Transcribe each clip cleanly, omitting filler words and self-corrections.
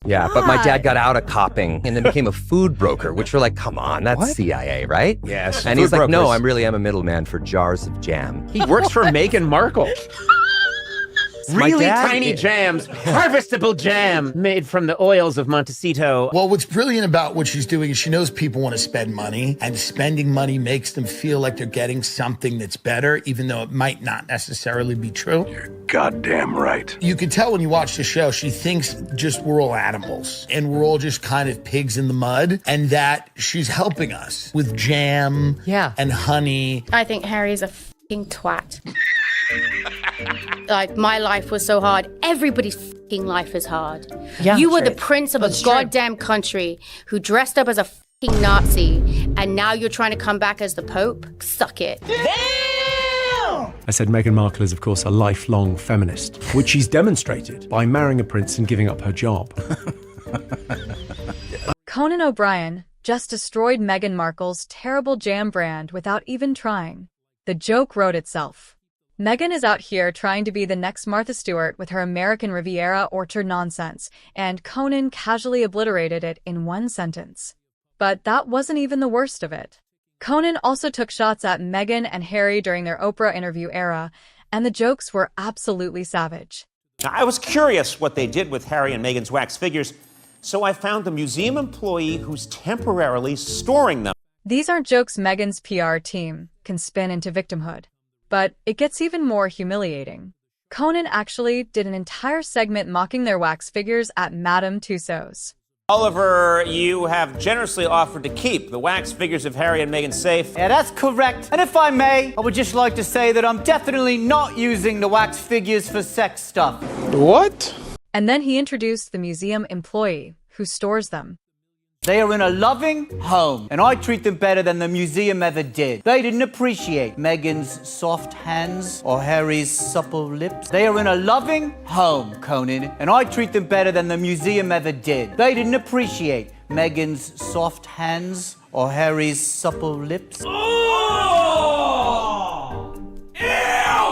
Yeah, but my dad got out of copping and then became a food broker, which we're like, come on, that's What? CIA, right? Yes. And he's like, no, I really am a middleman for jars of jam. He works for Meghan Markle. Really dad- tiny jams, harvestable jam made from the oils of Montecito. Well, what's brilliant about what she's doing is she knows people want to spend money, and spending money makes them feel like they're getting something that's better, even though it might not necessarily be true. You're goddamn right. You can tell when you watch the show, she thinks just we're all animals, and we're all just kind of pigs in the mud, and that she's helping us with jam and honey. I think Harry's a fucking twat. Like, my life was so hard. Everybody's fucking life is hard. Yeah, you were the true. prince of a That's true. goddamn country who dressed up as a fucking Nazi, and now you're trying to come back as the Pope? Suck it. I said Meghan Markle is, of course, a lifelong feminist, which she's demonstrated by marrying a prince and giving up her job. Conan O'Brien just destroyed Meghan Markle's terrible jam brand without even trying. The joke wrote itself. Meghan is out here trying to be the next Martha Stewart with her American Riviera orchard nonsense, and Conan casually obliterated it in one sentence. But that wasn't even the worst of it. Conan also took shots at Meghan and Harry during their Oprah interview era, and the jokes were absolutely savage. Now, I was curious what they did with Harry and Meghan's wax figures, so I found a museum employee who's temporarily storing them. These aren't jokes Meghan's PR team can spin into victimhood. But it gets even more humiliating. Conan actually did an entire segment mocking their wax figures at Madame Tussauds. Oliver, you have generously offered to keep the wax figures of Harry and Meghan safe. Yeah, that's correct. And if I may, I would just like to say that I'm definitely not using the wax figures for sex stuff. What? And then he introduced the museum employee who stores them. They are in a loving home, and I treat them better than the museum ever did. They didn't appreciate Meghan's soft hands or Harry's supple lips. They are in a loving home, Conan, and I treat them better than the museum ever did. They didn't appreciate Meghan's soft hands or Harry's supple lips. Oh!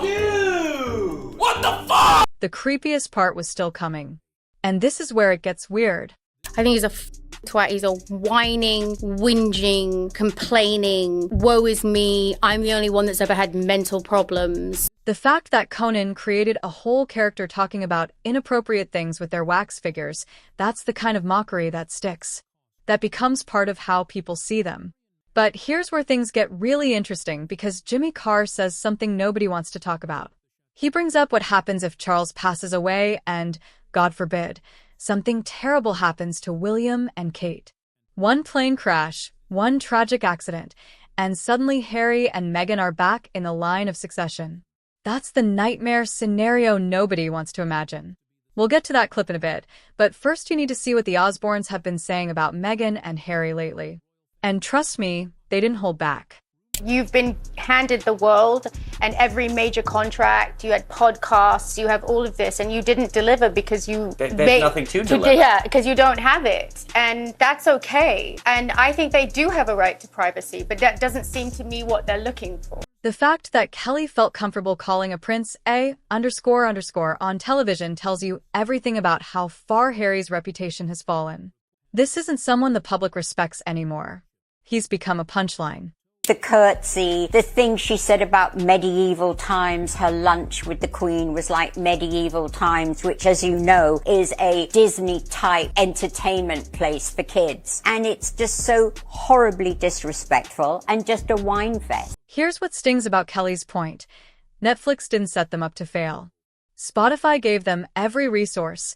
Ew! What the fuck? The creepiest part was still coming. And this is where it gets weird. I think he's a twat. He's a whining, whinging, complaining, woe is me, I'm the only one that's ever had mental problems. The fact that Conan created a whole character talking about inappropriate things with their wax figures, that's the kind of mockery that sticks. That becomes part of how people see them. But here's where things get really interesting because Jimmy Carr says something nobody wants to talk about. He brings up what happens if Charles passes away and, God forbid, something terrible happens to William and Kate. One plane crash, one tragic accident, and suddenly Harry and Meghan are back in the line of succession. That's the nightmare scenario nobody wants to imagine. We'll get to that clip in a bit, but first you need to see what the Osbournes have been saying about Meghan and Harry lately. And trust me, they didn't hold back. You've been handed the world and every major contract, you had podcasts, you have all of this, and you didn't deliver because There's nothing to deliver. Yeah, because you don't have it. And that's okay. And I think they do have a right to privacy, but that doesn't seem to me what they're looking for. The fact that Kelly felt comfortable calling a prince ___ on television tells you everything about how far Harry's reputation has fallen. This isn't someone the public respects anymore. He's become a punchline. The curtsy, the thing she said about medieval times, her lunch with the Queen was like medieval times, which, as you know, is a Disney-type entertainment place for kids. And it's just so horribly disrespectful and just a wine fest. Here's what stings about Kelly's point. Netflix didn't set them up to fail. Spotify gave them every resource.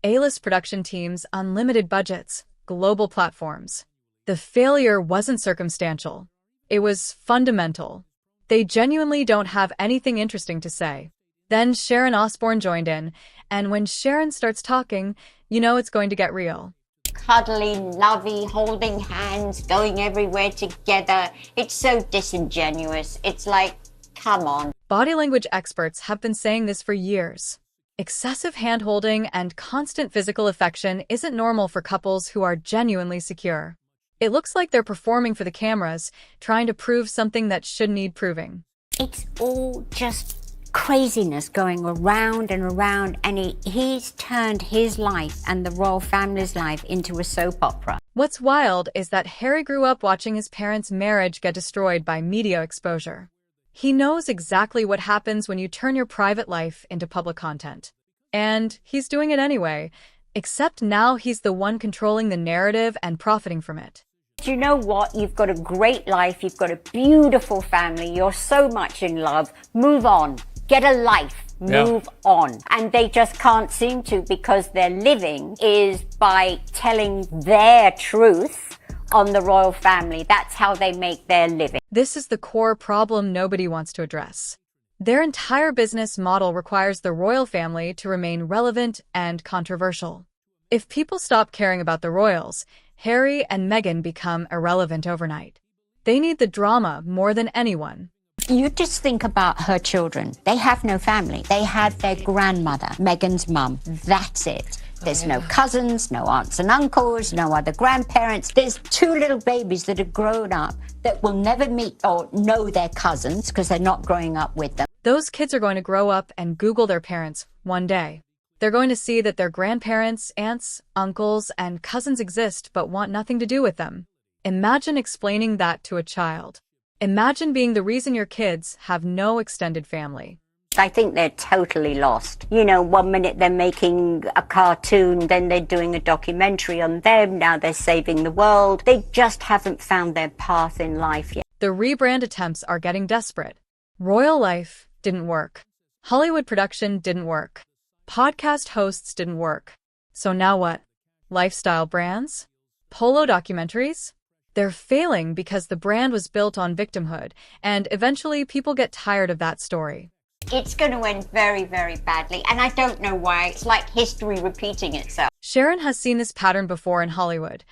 A-list production teams, unlimited budgets, global platforms. The failure wasn't circumstantial. It was fundamental. They genuinely don't have anything interesting to say. Then Sharon Osbourne joined in, and when Sharon starts talking, you know it's going to get real. Cuddly, lovey, holding hands, going everywhere together. It's so disingenuous. It's like, come on. Body language experts have been saying this for years. Excessive hand-holding and constant physical affection isn't normal for couples who are genuinely secure. It looks like they're performing for the cameras, trying to prove something that should need proving. It's all just craziness going around and around, and he's turned his life and the royal family's life into a soap opera. What's wild is that Harry grew up watching his parents' marriage get destroyed by media exposure. He knows exactly what happens when you turn your private life into public content. And he's doing it anyway, except now he's the one controlling the narrative and profiting from it. Do you know what? You've got a great life, you've got a beautiful family, you're so much in love. Move on. Get a life. Move on. And they just can't seem to, because their living is by telling their truth on the royal family. That's how they make their living. This is the core problem nobody wants to address. Their entire business model requires the royal family to remain relevant and controversial. If people stop caring about the royals, Harry and Meghan become irrelevant overnight. They need the drama more than anyone. You just think about her children. They have no family. They have their grandmother, Meghan's mum. That's it. There's no cousins, no aunts and uncles, no other grandparents. There's 2 little babies that have grown up that will never meet or know their cousins because they're not growing up with them. Those kids are going to grow up and Google their parents one day. They're going to see that their grandparents, aunts, uncles, and cousins exist but want nothing to do with them. Imagine explaining that to a child. Imagine being the reason your kids have no extended family. I think they're totally lost. You know, one minute they're making a cartoon, then they're doing a documentary on them, now they're saving the world. They just haven't found their path in life yet. The rebrand attempts are getting desperate. Royal life didn't work. Hollywood production didn't work. Podcast hosts didn't work. So now what? Lifestyle brands? Polo documentaries? They're failing because the brand was built on victimhood, and eventually people get tired of that story. It's going to end very, very badly, and I don't know why. It's like history repeating itself. Sharon has seen this pattern before in Hollywood.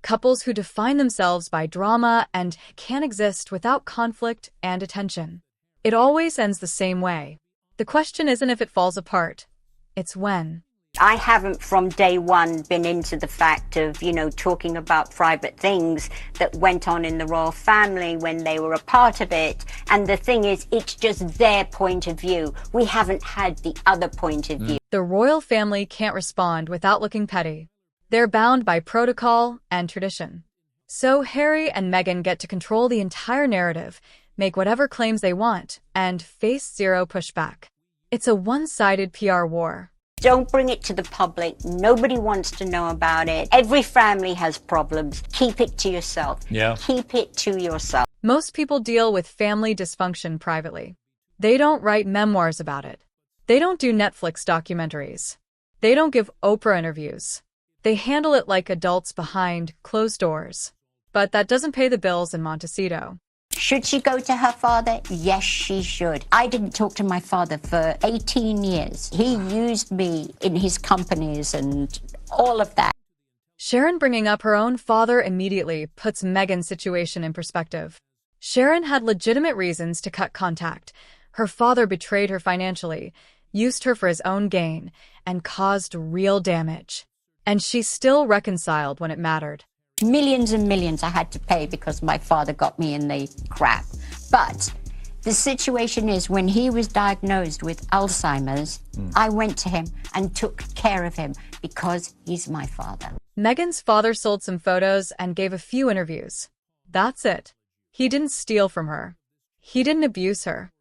Couples who define themselves by drama and can't exist without conflict and attention. It always ends the same way. The question isn't if it falls apart, it's when. I haven't from day one been into the fact of, you know, talking about private things that went on in the royal family when they were a part of it. And the thing is, it's just their point of view. We haven't had the other point of view. The royal family can't respond without looking petty. They're bound by protocol and tradition. So Harry and Meghan get to control the entire narrative, make whatever claims they want, and face zero pushback. It's a one-sided PR war. Don't bring it to the public. Nobody wants to know about it. Every family has problems. Keep it to yourself. Keep it to yourself. Most people deal with family dysfunction privately. They don't write memoirs about it. They don't do Netflix documentaries. They don't give Oprah interviews. They handle it like adults behind closed doors. But that doesn't pay the bills in Montecito. Should she go to her father? Yes, she should. I didn't talk to my father for 18 years. He used me in his companies and all of that. Sharon bringing up her own father immediately puts Meghan's situation in perspective. Sharon had legitimate reasons to cut contact. Her father betrayed her financially, used her for his own gain, and caused real damage. And she still reconciled when it mattered. Millions and millions I had to pay because my father got me in the crap. But the situation is, when he was diagnosed with Alzheimer's, I went to him and took care of him because he's my father. Meghan's father sold some photos and gave a few interviews. That's it. He didn't steal from her. He didn't abuse her.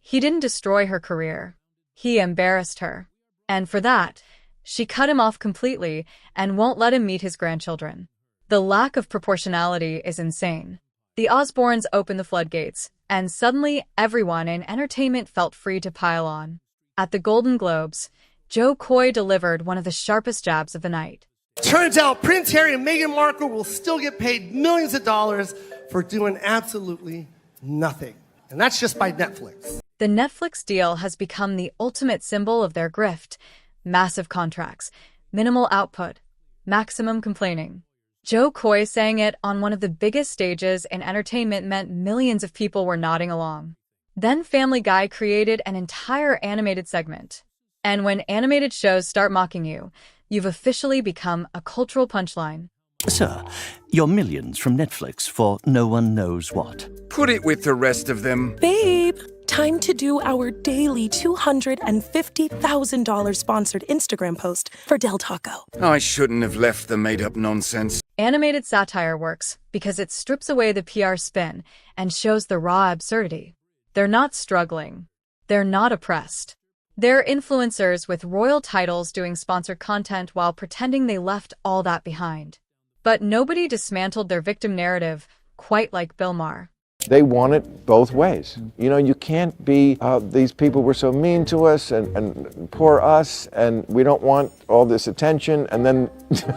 He didn't destroy her career. He embarrassed her. And for that, she cut him off completely and won't let him meet his grandchildren. The lack of proportionality is insane. The Osbournes opened the floodgates, and suddenly everyone in entertainment felt free to pile on. At the Golden Globes, Joe Coy delivered one of the sharpest jabs of the night. Turns out Prince Harry and Meghan Markle will still get paid millions of dollars for doing absolutely nothing. And that's just by Netflix. The Netflix deal has become the ultimate symbol of their grift. Massive contracts, minimal output, maximum complaining. Joe Coy saying it on one of the biggest stages in entertainment meant millions of people were nodding along. Then Family Guy created an entire animated segment. And when animated shows start mocking you, you've officially become a cultural punchline. Sir, your millions from Netflix for no one knows what. Put it with the rest of them. Babe, Time to do our daily $250,000 sponsored Instagram post for Del Taco. I shouldn't have left the made-up nonsense. Animated satire works because it strips away the PR spin and shows the raw absurdity. They're not struggling. They're not oppressed. They're influencers with royal titles doing sponsored content while pretending they left all that behind. But nobody dismantled their victim narrative quite like Bill Maher. They want it both ways. You know, you can't be, these people were so mean to us and poor us, and we don't want all this attention, and then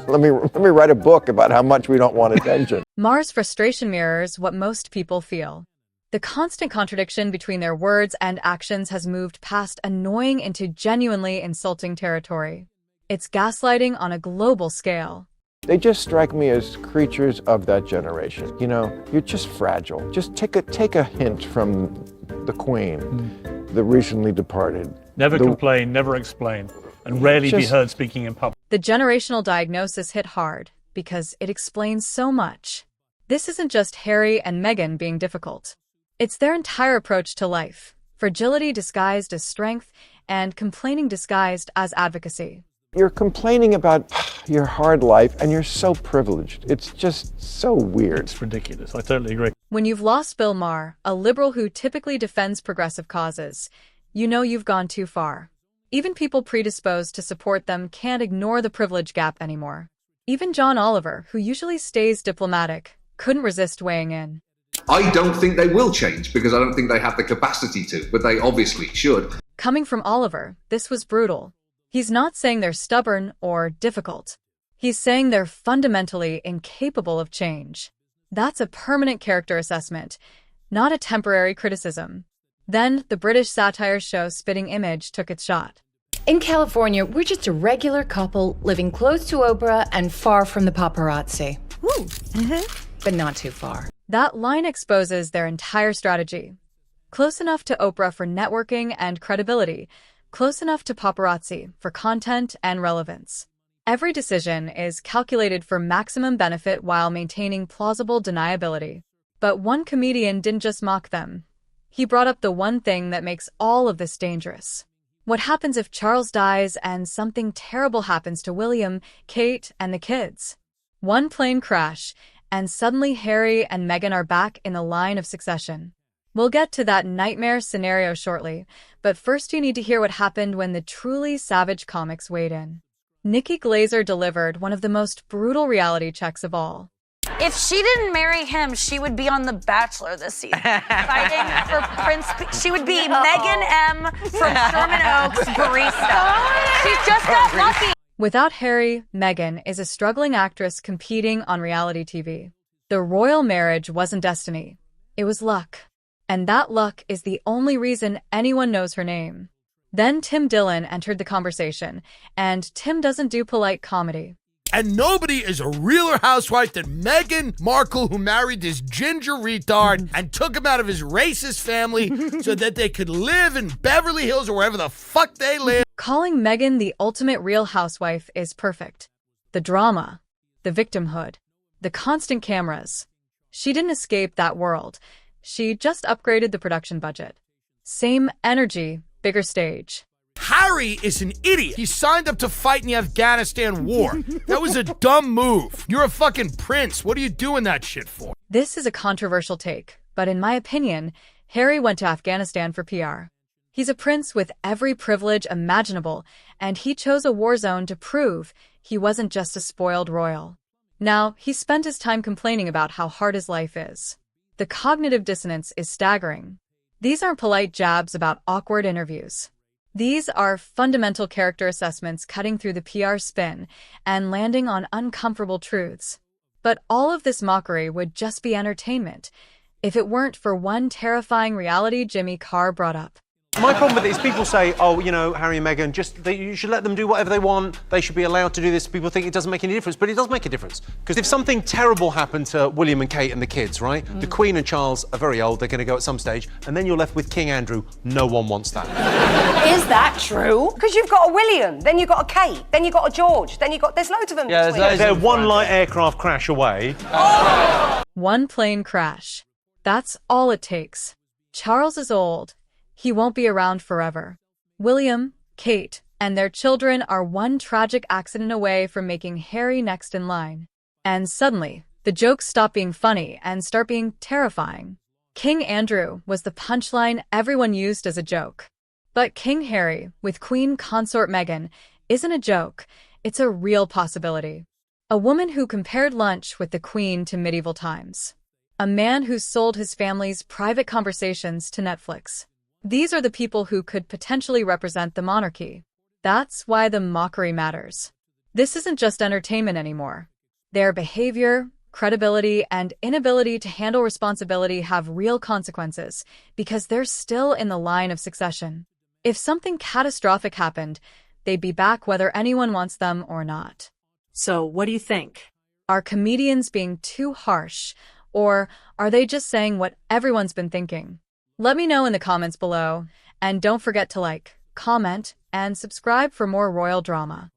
let me write a book about how much we don't want attention. Maher's frustration mirrors what most people feel. The constant contradiction between their words and actions has moved past annoying into genuinely insulting territory. It's gaslighting on a global scale. They just strike me as creatures of that generation. You know, you're just fragile. Just take a hint from the Queen, the recently departed. Never complain, never explain, and rarely be heard speaking in public. The generational diagnosis hit hard because it explains so much. This isn't just Harry and Meghan being difficult. It's their entire approach to life, fragility disguised as strength and complaining disguised as advocacy. You're complaining about your hard life, and you're so privileged. It's just so weird. It's ridiculous. I totally agree. When you've lost Bill Maher, a liberal who typically defends progressive causes, you know you've gone too far. Even people predisposed to support them can't ignore the privilege gap anymore. Even John Oliver, who usually stays diplomatic, couldn't resist weighing in. I don't think they will change because I don't think they have the capacity to, but they obviously should. Coming from Oliver, this was brutal. He's not saying they're stubborn or difficult. He's saying they're fundamentally incapable of change. That's a permanent character assessment, not a temporary criticism. Then the British satire show Spitting Image took its shot. In California, we're just a regular couple living close to Oprah and far from the paparazzi. Woo! But not too far. That line exposes their entire strategy. Close enough to Oprah for networking and credibility, close enough to paparazzi for content and relevance. Every decision is calculated for maximum benefit while maintaining plausible deniability. But one comedian didn't just mock them. He brought up the one thing that makes all of this dangerous. What happens if Charles dies and something terrible happens to William, Kate, and the kids? One plane crash, and suddenly Harry and Meghan are back in the line of succession. We'll get to that nightmare scenario shortly, but first you need to hear what happened when the truly savage comics weighed in. Nikki Glaser delivered one of the most brutal reality checks of all. If she didn't marry him, she would be on The Bachelor this season. Fighting for Prince. She would be Megan M. from Sherman Oaks barista. She's just got lucky. Without Harry, Meghan is a struggling actress competing on reality TV. The royal marriage wasn't destiny. It was luck. And that luck is the only reason anyone knows her name. Then Tim Dillon entered the conversation, and Tim doesn't do polite comedy. And nobody is a realer housewife than Meghan Markle, who married this ginger retard and took him out of his racist family so that they could live in Beverly Hills or wherever the fuck they live. Calling Meghan the ultimate real housewife is perfect. The drama, the victimhood, the constant cameras. She didn't escape that world. She just upgraded the production budget. Same energy, bigger stage. Harry is an idiot. He signed up to fight in the Afghanistan war. That was a dumb move. You're a fucking prince. What are you doing that shit for? This is a controversial take, but in my opinion, Harry went to Afghanistan for PR. He's a prince with every privilege imaginable, and he chose a war zone to prove he wasn't just a spoiled royal. Now, he spent his time complaining about how hard his life is. The cognitive dissonance is staggering. These aren't polite jabs about awkward interviews. These are fundamental character assessments cutting through the PR spin and landing on uncomfortable truths. But all of this mockery would just be entertainment if it weren't for one terrifying reality Jimmy Carr brought up. My problem with it is people say, oh, you know, Harry and Meghan, you should let them do whatever they want. They should be allowed to do this. People think it doesn't make any difference, but it does make a difference. Because if something terrible happened to William and Kate and the kids, right? The Queen and Charles are very old. They're going to go at some stage. And then you're left with King Andrew. No one wants that. Is that true? Because you've got a William, then you've got a Kate, then you've got a George, then you've got... There's loads of them. Yeah, they're one light aircraft crash away. One plane crash. That's all it takes. Charles is old. He won't be around forever. William, Kate, and their children are one tragic accident away from making Harry next in line. And suddenly, the jokes stop being funny and start being terrifying. King Andrew was the punchline everyone used as a joke. But King Harry, with Queen Consort Meghan, isn't a joke, it's a real possibility. A woman who compared lunch with the Queen to medieval times. A man who sold his family's private conversations to Netflix. These are the people who could potentially represent the monarchy. That's why the mockery matters. This isn't just entertainment anymore. Their behavior, credibility, and inability to handle responsibility have real consequences because they're still in the line of succession. If something catastrophic happened, they'd be back whether anyone wants them or not. So, what do you think? Are comedians being too harsh, or are they just saying what everyone's been thinking? Let me know in the comments below, and don't forget to like, comment, and subscribe for more royal drama.